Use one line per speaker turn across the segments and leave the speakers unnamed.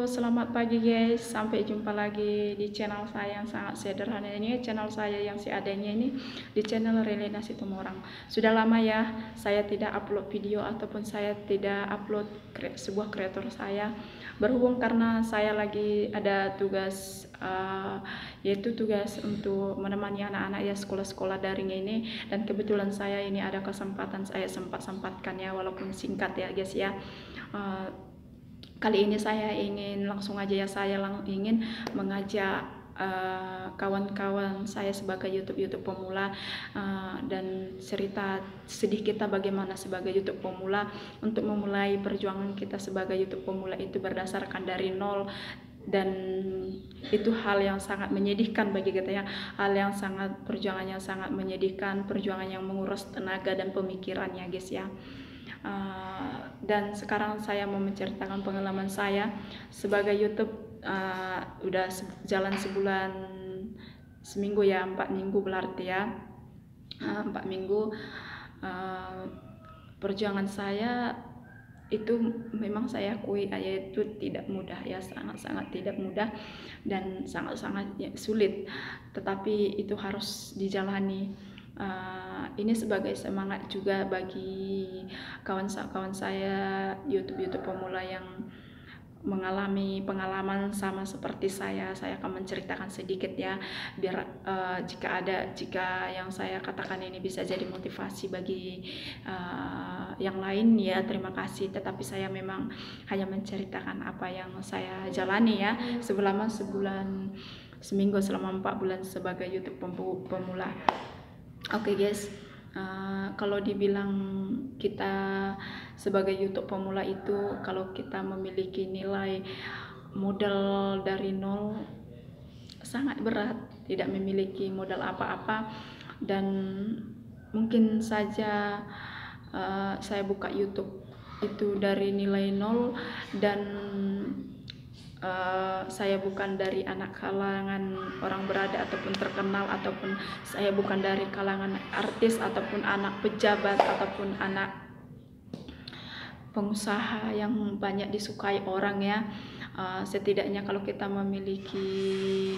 Halo, selamat pagi guys. Sampai jumpa lagi di channel saya yang sangat sederhana ini. Channel saya yang seadanya ini di channel Relena Situmorang. Sudah lama ya saya tidak upload video ataupun saya tidak upload sebuah kreator saya. Berhubung karena saya lagi ada tugas yaitu tugas untuk menemani anak-anak ya sekolah-sekolah daring ini, dan kebetulan saya ini ada kesempatan, saya sempat-sempatkan ya walaupun singkat ya guys ya. Kali ini saya ingin langsung aja ya, saya ingin mengajak kawan-kawan saya sebagai YouTube pemula dan cerita sedih kita bagaimana sebagai YouTube pemula untuk memulai perjuangan kita sebagai YouTube pemula itu berdasarkan dari nol, dan itu hal yang sangat menyedihkan bagi kita ya, hal yang sangat, perjuangan yang sangat menyedihkan, perjuangan yang menguras tenaga dan pemikirannya guys ya. Dan sekarang saya mau menceritakan pengalaman saya sebagai YouTube. Udah jalan sebulan, seminggu ya, 4 minggu berarti ya, 4 minggu. Perjuangan saya itu memang saya akui yaitu tidak mudah ya, sangat-sangat tidak mudah dan sangat-sangat sulit, tetapi itu harus dijalani. Ini sebagai semangat juga bagi kawan-kawan saya YouTube pemula yang mengalami pengalaman sama seperti saya akan menceritakan sedikit ya, biar jika yang saya katakan ini bisa jadi motivasi bagi yang lain ya, terima kasih. Tetapi saya memang hanya menceritakan apa yang saya jalani ya selama seminggu, selama 4 bulan sebagai YouTube pemula. Oke guys, kalau dibilang kita sebagai YouTube pemula itu, kalau kita memiliki nilai modal dari nol sangat berat, tidak memiliki modal apa-apa, dan mungkin saja saya buka YouTube itu dari nilai nol, dan saya bukan dari anak kalangan orang berada ataupun terkenal, ataupun saya bukan dari kalangan artis ataupun anak pejabat ataupun anak pengusaha yang banyak disukai orang ya. Setidaknya kalau kita memiliki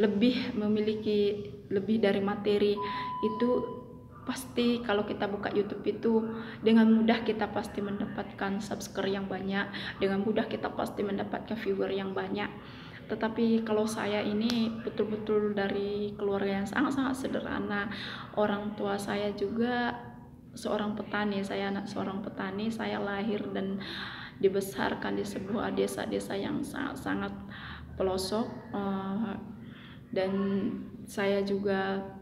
lebih dari materi itu, pasti kalau kita buka YouTube itu dengan mudah kita pasti mendapatkan subscriber yang banyak, dengan mudah kita pasti mendapatkan viewer yang banyak. Tetapi kalau saya ini betul-betul dari keluarga yang sangat-sangat sederhana. Orang tua saya juga seorang petani, saya anak seorang petani, saya lahir dan dibesarkan di sebuah desa-desa yang sangat-sangat pelosok, dan saya juga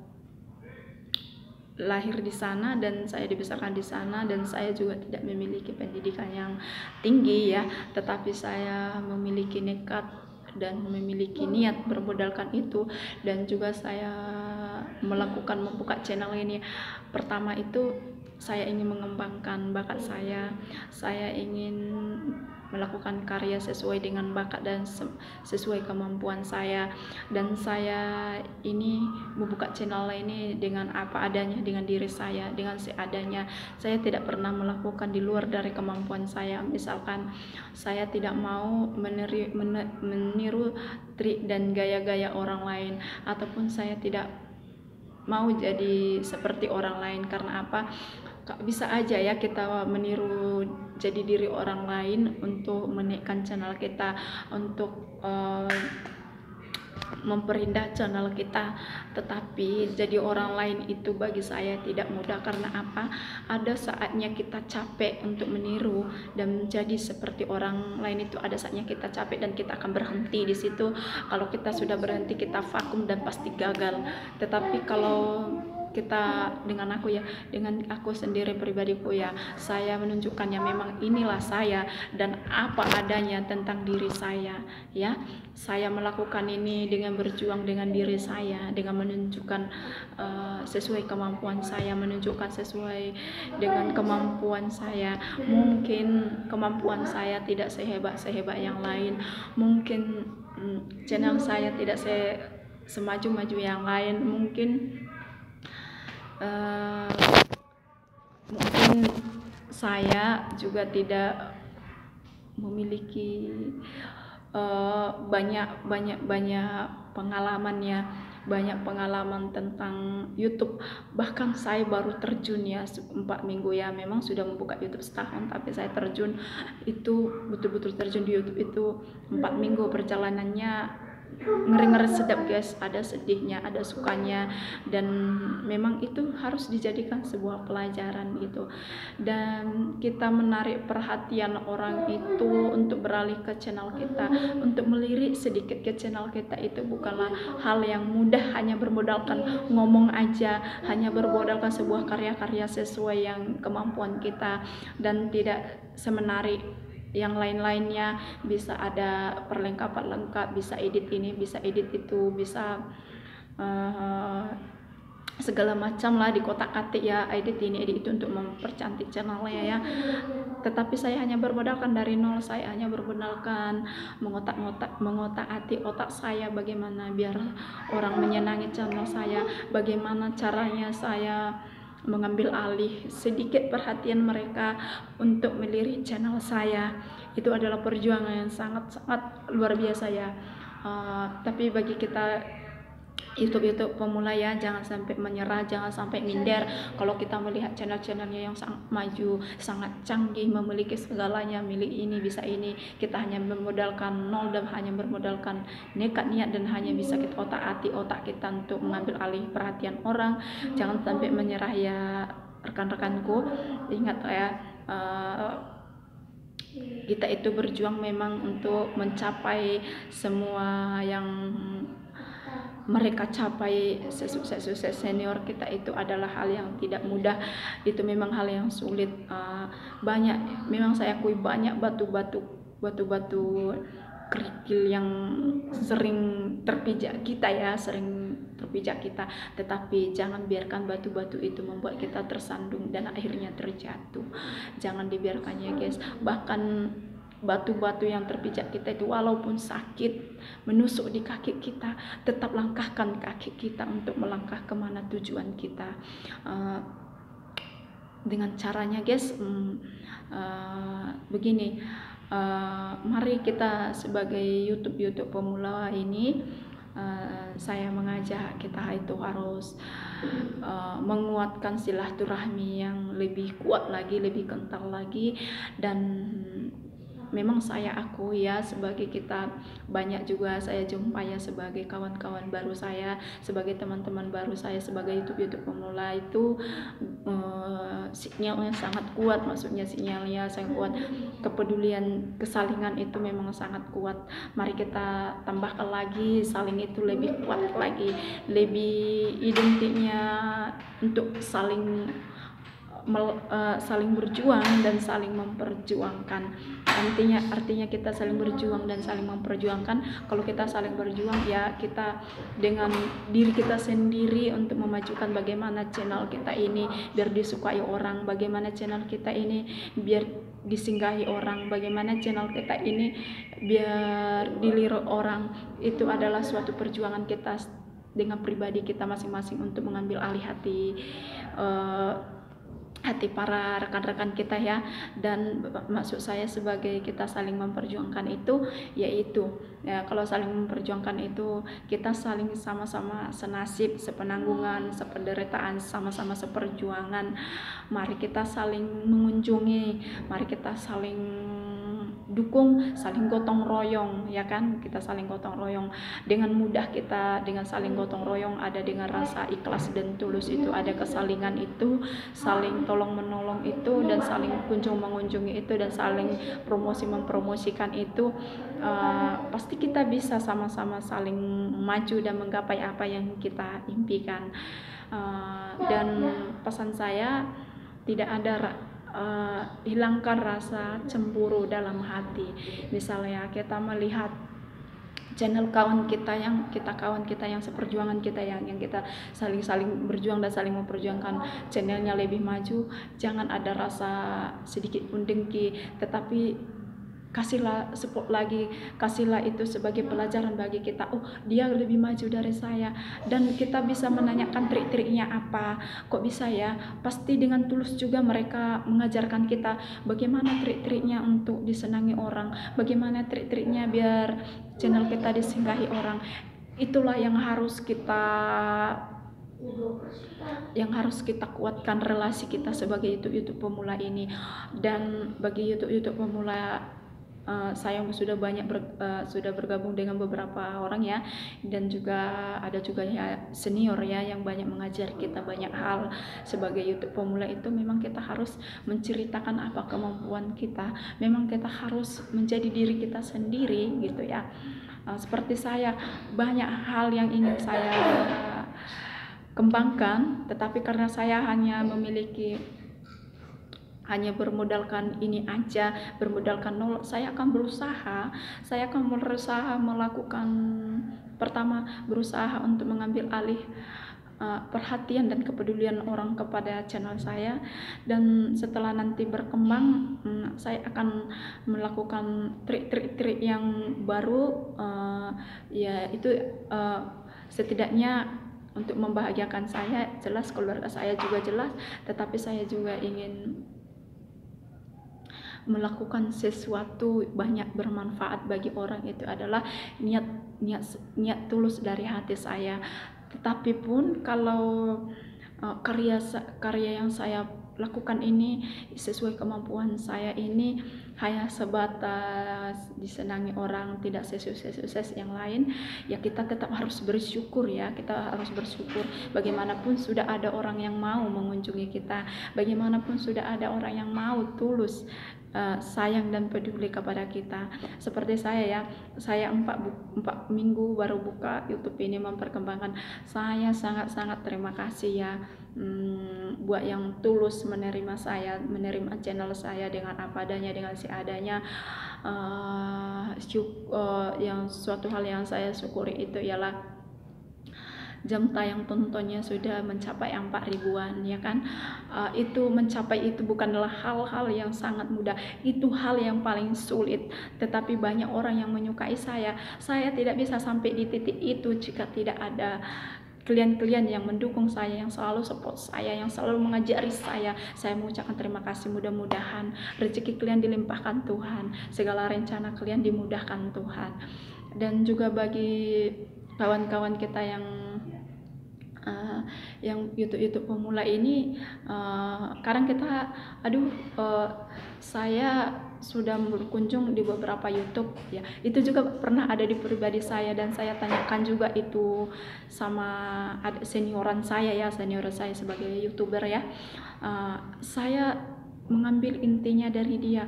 lahir di sana dan saya dibesarkan di sana, dan saya juga tidak memiliki pendidikan yang tinggi ya, tetapi saya memiliki nekat dan memiliki niat bermodalkan itu, dan juga saya membuka channel ini. Pertama itu saya ingin mengembangkan bakat saya ingin melakukan karya sesuai dengan bakat dan sesuai kemampuan saya, dan saya ini membuka channel ini dengan apa adanya, dengan diri saya, dengan seadanya. Saya tidak pernah melakukan di luar dari kemampuan saya. Misalkan saya tidak mau meniru trik dan gaya-gaya orang lain, ataupun saya tidak mau jadi seperti orang lain. Karena apa? Bisa aja ya kita meniru jadi diri orang lain untuk menaikkan channel kita, untuk memperindah channel kita, tetapi jadi orang lain itu bagi saya tidak mudah. Karena apa? Ada saatnya kita capek untuk meniru dan menjadi seperti orang lain, itu ada saatnya kita capek dan kita akan berhenti di situ. Kalau kita sudah berhenti, kita vakum dan pasti gagal. Tetapi kalau kita dengan aku sendiri pribadiku ya, saya menunjukkannya memang inilah saya dan apa adanya tentang diri saya ya. Saya melakukan ini dengan berjuang dengan diri saya, dengan menunjukkan sesuai kemampuan saya, menunjukkan sesuai dengan kemampuan saya. Mungkin kemampuan saya tidak sehebat yang lain, mungkin channel saya tidak semaju-maju yang lain, mungkin saya juga tidak memiliki banyak pengalamannya, banyak pengalaman tentang YouTube. Bahkan saya baru terjun ya 4 minggu ya, memang sudah membuka YouTube setahun, tapi saya terjun itu betul-betul terjun di YouTube itu 4 minggu. Perjalanannya ngeri-ngeri sedap guys, ada sedihnya, ada sukanya, dan memang itu harus dijadikan sebuah pelajaran gitu. Dan kita menarik perhatian orang itu untuk beralih ke channel kita, untuk melirik sedikit ke channel kita, itu bukanlah hal yang mudah, hanya bermodalkan ngomong aja, hanya bermodalkan sebuah karya-karya sesuai yang kemampuan kita, dan tidak semenarik yang lain-lainnya. Bisa ada perlengkapan lengkap, bisa edit ini, bisa edit itu, bisa segala macam lah di kotak-katik ya, edit ini edit itu untuk mempercantik channelnya ya. Tetapi saya hanya bermodalkan dari nol, saya hanya bermodalkan mengotak-atik otak saya, bagaimana biar orang menyenangi channel saya, bagaimana caranya saya mengambil alih sedikit perhatian mereka untuk melirik channel saya. Itu adalah perjuangan yang sangat-sangat luar biasa ya. Tapi bagi kita YouTube pemula ya, jangan sampai menyerah, jangan sampai minder. Kalau kita melihat channel-channelnya yang sangat maju, sangat canggih, memiliki segalanya, milik ini, bisa ini, kita hanya bermodalkan nol dan hanya bermodalkan nekat, niat, dan hanya bisa kita otak-atik otak kita untuk mengambil alih perhatian orang. Jangan sampai menyerah ya rekan-rekanku. Ingat ya, kita itu berjuang memang untuk mencapai semua yang mereka capai. Sukses senior kita itu adalah hal yang tidak mudah, itu memang hal yang sulit. Banyak, memang saya akui banyak batu-batu kerikil yang sering terpijak kita ya, tetapi jangan biarkan batu-batu itu membuat kita tersandung dan akhirnya terjatuh. Jangan dibiarkannya guys. Bahkan batu-batu yang terpijak kita itu walaupun sakit menusuk di kaki kita, tetap langkahkan kaki kita untuk melangkah kemana tujuan kita. Dengan caranya guys, begini, mari kita sebagai YouTube pemula ini, saya mengajak kita itu harus menguatkan silaturahmi yang lebih kuat lagi, lebih kental lagi. Dan memang saya akui ya, sebagai kita banyak juga saya jumpa ya, sebagai kawan-kawan baru saya, sebagai teman-teman baru saya, sebagai YouTube pemula itu sinyalnya sangat kuat, maksudnya sinyalnya sangat kuat, kepedulian, kesalingan itu memang sangat kuat. Mari kita tambahkan lagi, saling itu lebih kuat lagi, lebih identiknya untuk saling berjuang dan saling memperjuangkan. Artinya kita saling berjuang dan saling memperjuangkan. Kalau kita saling berjuang ya, kita dengan diri kita sendiri untuk memajukan bagaimana channel kita ini biar disukai orang, bagaimana channel kita ini biar disinggahi orang, bagaimana channel kita ini biar dilirik orang. Itu adalah suatu perjuangan kita dengan pribadi kita masing-masing untuk mengambil alih hati para rekan-rekan kita ya. Dan maksud saya sebagai kita saling memperjuangkan itu, yaitu ya, kalau saling memperjuangkan itu kita saling sama-sama senasib, sepenanggungan, sependeritaan, sama-sama seperjuangan. Mari kita saling mengunjungi, mari kita saling dukung, saling gotong royong ya kan. Kita saling gotong royong dengan mudah, kita dengan saling gotong royong ada dengan rasa ikhlas dan tulus, itu ada kesalingan itu, saling tolong menolong itu, dan saling kunjung mengunjungi itu, dan saling promosi mempromosikan itu. Pasti kita bisa sama-sama saling maju dan menggapai apa yang kita impikan. Dan pesan saya, tidak ada hilangkan rasa cemburu dalam hati. Misalnya kita melihat channel kawan kita yang seperjuangan kita, yang kita saling berjuang dan saling memperjuangkan, channelnya lebih maju, jangan ada rasa sedikit pun dengki, tetapi kasihlah support lagi, kasihlah itu sebagai pelajaran bagi kita. Oh, dia lebih maju dari saya, dan kita bisa menanyakan trik-triknya apa, kok bisa ya. Pasti dengan tulus juga mereka mengajarkan kita bagaimana trik-triknya untuk disenangi orang, bagaimana trik-triknya biar channel kita disinggahi orang. Itulah yang harus kita kuatkan relasi kita sebagai YouTube pemula ini. Dan bagi YouTube pemula, saya sudah sudah bergabung dengan beberapa orang ya, dan juga ada juga ya senior ya yang banyak mengajar kita banyak hal. Sebagai YouTube pemula itu memang kita harus menceritakan apa kemampuan kita, memang kita harus menjadi diri kita sendiri gitu ya. Seperti saya, banyak hal yang ingin saya kembangkan, tetapi karena saya hanya bermodalkan ini aja, bermodalkan nol, saya akan berusaha melakukan, pertama berusaha untuk mengambil alih perhatian dan kepedulian orang kepada channel saya, dan setelah nanti berkembang saya akan melakukan trik-trik yang baru, ya itu setidaknya untuk membahagiakan saya, jelas keluarga saya juga jelas, tetapi saya juga ingin melakukan sesuatu banyak bermanfaat bagi orang. Itu adalah niat tulus dari hati saya. Tetapi pun kalau karya yang saya lakukan ini sesuai kemampuan saya ini hanya sebatas disenangi orang, tidak sukses yang lain, ya kita tetap harus bersyukur ya. Kita harus bersyukur bagaimanapun sudah ada orang yang mau mengunjungi kita, bagaimanapun sudah ada orang yang mau tulus sayang dan peduli kepada kita. Seperti saya ya, saya 4 minggu baru buka YouTube ini memperkembangkan. Saya sangat terima kasih ya buat yang tulus menerima saya, menerima channel saya dengan apa adanya, dengan seadanya. Yang suatu hal yang saya syukuri itu ialah jam tayang tontonnya sudah mencapai 4 ribuan ya kan. Itu mencapai itu bukanlah hal-hal yang sangat mudah, itu hal yang paling sulit, tetapi banyak orang yang menyukai saya tidak bisa sampai di titik itu jika tidak ada klien-klien yang mendukung saya, yang selalu support saya, yang selalu mengajari saya. Saya mengucapkan terima kasih. Mudah-mudahan rezeki kalian dilimpahkan Tuhan, segala rencana kalian dimudahkan Tuhan. Dan juga bagi kawan-kawan kita yang YouTube pemula ini, kadang kita saya sudah berkunjung di beberapa YouTube ya, itu juga pernah ada di pribadi saya, dan saya tanyakan juga itu sama senior saya sebagai YouTuber ya. Saya mengambil intinya dari dia,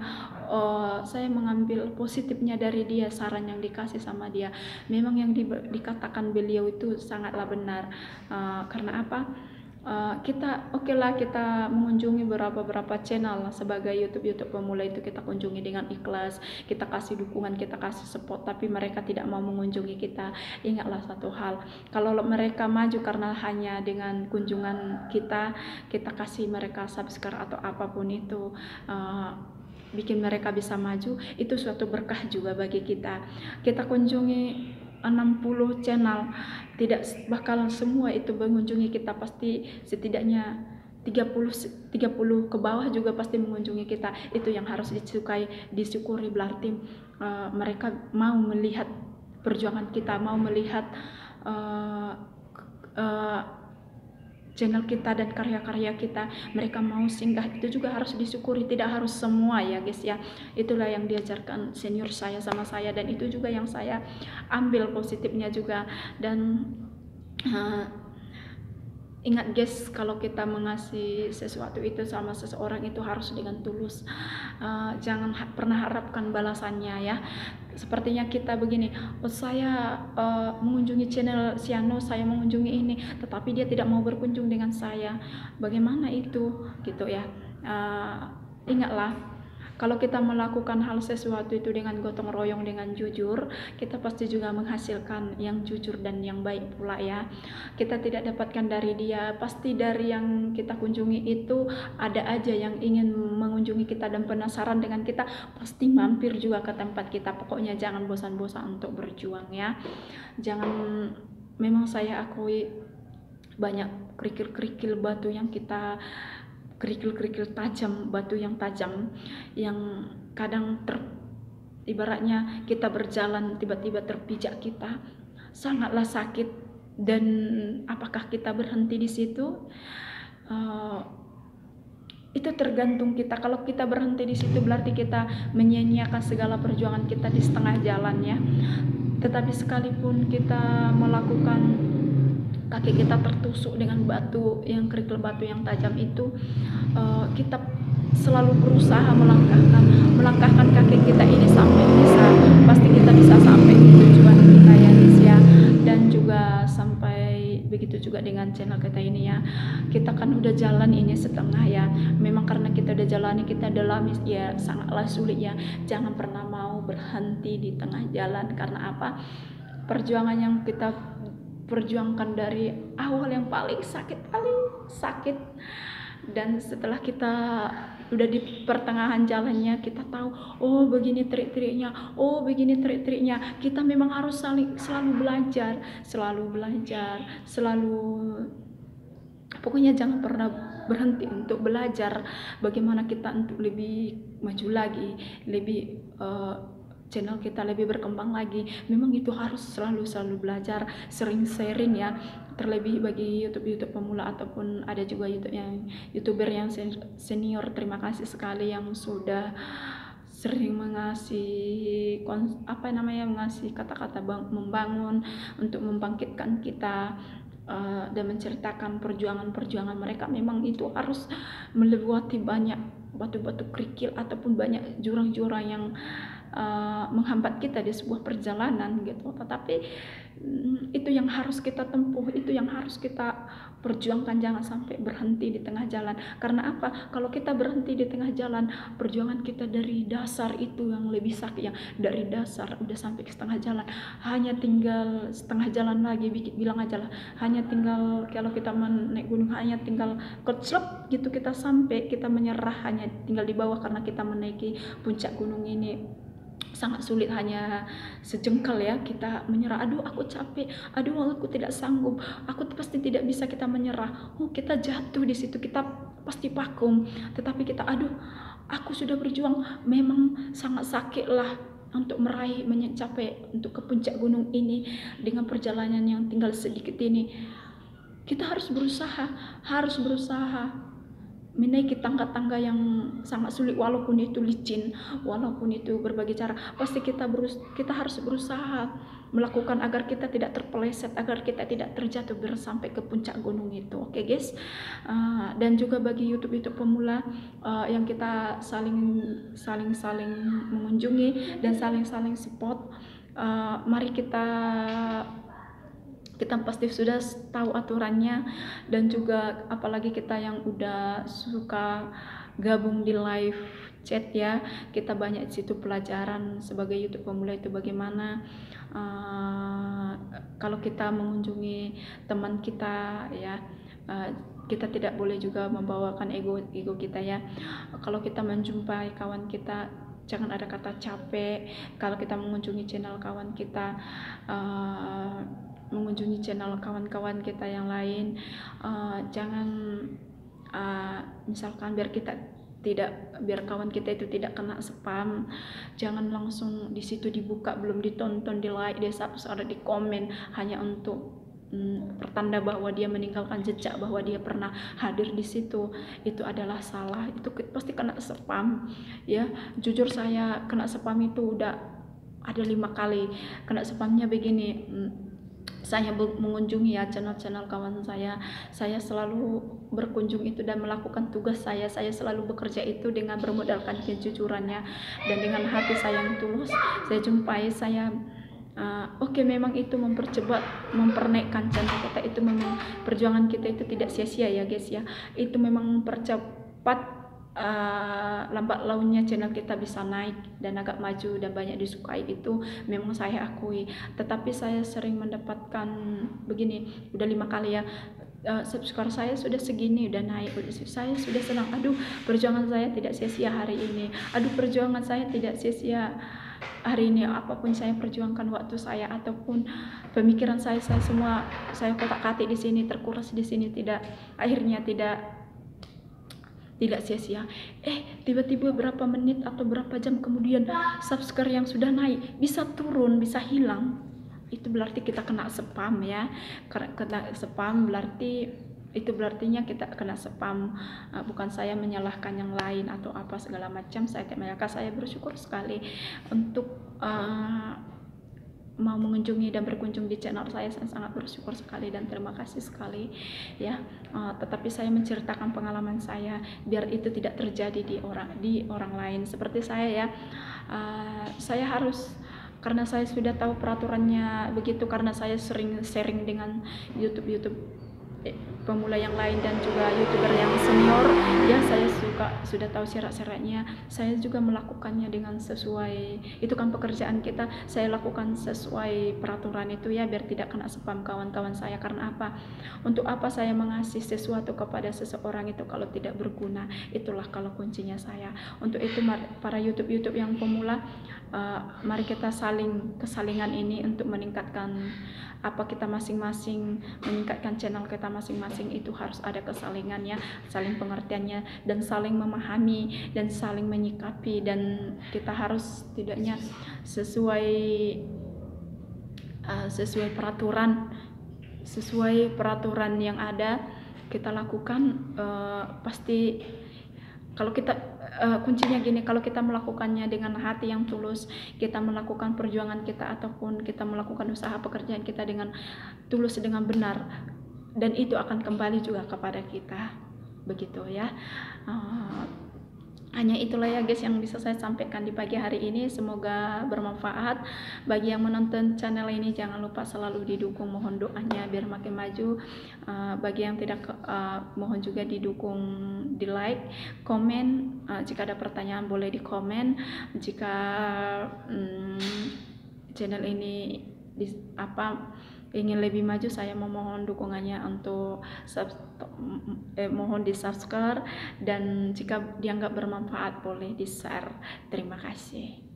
saya mengambil positifnya dari dia, saran yang dikasih sama dia. Memang yang dikatakan beliau itu sangatlah benar. Karena apa? Kita kita mengunjungi beberapa channel sebagai YouTube pemula itu, kita kunjungi dengan ikhlas, kita kasih dukungan, kita kasih support, tapi mereka tidak mau mengunjungi kita. Ingatlah satu hal, kalau mereka maju karena hanya dengan kunjungan kita kasih mereka subscribe atau apapun itu, bikin mereka bisa maju, itu suatu berkah juga bagi kita. Kita kunjungi 60 channel, tidak bakalan semua itu mengunjungi kita, pasti setidaknya 30 ke bawah juga pasti mengunjungi kita. Itu yang harus disyukuri, berarti mereka mau melihat perjuangan kita, mau melihat channel kita dan karya-karya kita, mereka mau singgah. Itu juga harus disyukuri, tidak harus semua ya guys ya. Itulah yang diajarkan senior saya sama saya, dan itu juga yang saya ambil positifnya juga. Dan ingat guys, kalau kita mengasih sesuatu itu sama seseorang itu harus dengan tulus, jangan pernah harapkan balasannya ya. Sepertinya kita begini, saya mengunjungi channel Siano, saya mengunjungi ini, tetapi dia tidak mau berkunjung dengan saya. Bagaimana itu gitu ya. Ingatlah, Kalau kita melakukan hal sesuatu itu dengan gotong royong, dengan jujur, kita pasti juga menghasilkan yang jujur dan yang baik pula ya. Kita tidak dapatkan dari dia, pasti dari yang kita kunjungi itu ada aja yang ingin mengunjungi kita dan penasaran dengan kita, pasti mampir juga ke tempat kita. Pokoknya jangan bosan-bosan untuk berjuang ya. Jangan, memang saya akui banyak kerikil-kerikil batu yang kita, kerikil-kerikil tajam, batu yang tajam yang kadang ibaratnya kita berjalan tiba-tiba terpijak kita, sangatlah sakit. Dan apakah kita berhenti di situ? Itu tergantung kita. Kalau kita berhenti di situ berarti kita menyia-nyiakan segala perjuangan kita di setengah jalan ya. Tetapi sekalipun kita melakukan, kaki kita tertusuk dengan batu, yang kerikil batu yang tajam itu, kita selalu berusaha melangkahkan kaki kita ini sampai bisa, pasti kita bisa sampai di tujuan kita ya guys ya. Dan juga sampai begitu juga dengan channel kita ini ya. Kita kan udah jalan ini setengah ya. Memang karena kita udah jalani, kita dalami ya, sangatlah sulit ya. Jangan pernah mau berhenti di tengah jalan. Karena apa? Perjuangan yang kita perjuangkan dari awal yang paling sakit, dan setelah kita udah di pertengahan jalannya, kita tahu oh begini trik-triknya, kita memang harus selalu belajar, pokoknya jangan pernah berhenti untuk belajar bagaimana kita untuk lebih maju lagi, lebih channel kita lebih berkembang lagi. Memang itu harus selalu belajar, sering sharing ya. Terlebih bagi YouTube pemula ataupun ada juga YouTuber yang senior, terima kasih sekali yang sudah sering mengasih mengasih kata-kata membangun untuk membangkitkan kita, dan menceritakan perjuangan mereka. Memang itu harus melewati banyak batu-batu kerikil ataupun banyak jurang-jurang yang menghambat kita di sebuah perjalanan gitu. Tetapi itu yang harus kita tempuh, itu yang harus kita perjuangkan. Jangan sampai berhenti di tengah jalan. Karena apa? Kalau kita berhenti di tengah jalan, perjuangan kita dari dasar itu yang lebih sakit ya. Dari dasar udah sampai ke setengah jalan, hanya tinggal setengah jalan lagi, bilang aja lah, hanya tinggal, kalau kita menaik gunung hanya tinggal keclep gitu kita sampai, kita menyerah, hanya tinggal di bawah karena kita menaiki puncak gunung ini sangat sulit, hanya sejengkal ya, kita menyerah. Aduh aku capek, aduh aku tidak sanggup, aku pasti tidak bisa, kita menyerah. Kita jatuh di situ, kita pasti vakum. Tetapi kita aduh aku sudah berjuang, memang sangat sakit lah untuk meraih, mencapai untuk ke puncak gunung ini dengan perjalanan yang tinggal sedikit ini. Kita harus berusaha menaiki tangga-tangga yang sangat sulit, walaupun itu licin, walaupun itu berbagai cara, pasti kita harus berusaha melakukan agar kita tidak terpeleset, agar kita tidak terjatuh sampai ke puncak gunung itu. Oke guys, dan juga bagi YouTube pemula yang kita saling mengunjungi dan saling support, mari kita pasti sudah tahu aturannya. Dan juga apalagi kita yang udah suka gabung di live chat ya, kita banyak di situ pelajaran sebagai YouTube pemula itu bagaimana kalau kita mengunjungi teman kita ya, kita tidak boleh juga membawakan ego kita ya. Kalau kita menjumpai kawan kita, jangan ada kata capek. Kalau kita mengunjungi channel kawan kita, mengunjungi channel kawan-kawan kita yang lain, jangan misalkan biar kawan kita itu tidak kena spam, jangan langsung di situ dibuka, belum ditonton, di like, dia ada di komen hanya untuk pertanda bahwa dia meninggalkan jejak, bahwa dia pernah hadir di situ. Itu adalah salah, itu pasti kena spam ya. Jujur saya kena spam itu udah ada 5 kali. Kena spamnya begini, saya mengunjungi ya channel kawan saya selalu berkunjung itu dan melakukan tugas saya selalu bekerja itu dengan bermodalkan kejujurannya dan dengan hati saya yang tulus. Saya jumpai, oke, memang itu mempernaikkan channel kita, itu memang perjuangan kita itu tidak sia-sia ya guys ya. Itu memang mempercepat lambat launnya channel kita bisa naik dan agak maju dan banyak disukai, itu memang saya akui. Tetapi saya sering mendapatkan begini, udah 5 kali ya, subscriber saya sudah segini, udah naik, saya sudah senang, aduh perjuangan saya tidak sia-sia hari ini, aduh perjuangan saya tidak sia-sia hari ini. Apapun saya perjuangkan, waktu saya ataupun pemikiran saya semua saya kotak-katik di sini, terkuras di sini, akhirnya tidak sia-sia. Tiba-tiba berapa menit atau berapa jam kemudian subscriber yang sudah naik bisa turun, bisa hilang. Itu berarti kita kena spam ya. Kena spam berarti itu berartinya kita kena spam. Bukan saya menyalahkan yang lain atau apa segala macam, saya tidak menyalahkan. Saya bersyukur sekali untuk mau mengunjungi dan berkunjung di channel saya sangat bersyukur sekali dan terima kasih sekali ya. Tetapi saya menceritakan pengalaman saya biar itu tidak terjadi di orang lain seperti saya ya. Saya harus, karena saya sudah tahu peraturannya begitu, karena saya sering sharing dengan YouTube pemula yang lain dan juga YouTuber yang senior ya, saya sudah tahu syarat-syaratnya. Saya juga melakukannya dengan sesuai, itu kan pekerjaan kita, saya lakukan sesuai peraturan itu ya, biar tidak kena spam kawan-kawan saya. Karena apa? Untuk apa saya mengasih sesuatu kepada seseorang itu kalau tidak berguna? Itulah kalau kuncinya saya. Untuk itu para YouTube yang pemula, mari kita kesalingan ini untuk meningkatkan apa kita masing-masing, meningkatkan channel kita masing-masing. Itu harus ada kesalingannya, saling pengertiannya, dan saling memahami dan saling menyikapi. Dan kita harus tidaknya sesuai peraturan yang ada kita lakukan. Pasti kalau kita kuncinya gini, kalau kita melakukannya dengan hati yang tulus, kita melakukan perjuangan kita ataupun kita melakukan usaha pekerjaan kita dengan tulus, dengan benar, dan itu akan kembali juga kepada kita, begitu ya. Hanya itulah ya guys yang bisa saya sampaikan di pagi hari ini, semoga bermanfaat. Bagi yang menonton channel ini jangan lupa selalu didukung, mohon doanya biar makin maju. Bagi yang tidak mohon juga didukung, di like, komen, jika ada pertanyaan boleh di komen. Jika channel ini ingin lebih maju, saya memohon dukungannya untuk mohon di subscribe, dan jika dianggap bermanfaat boleh di share. Terima kasih.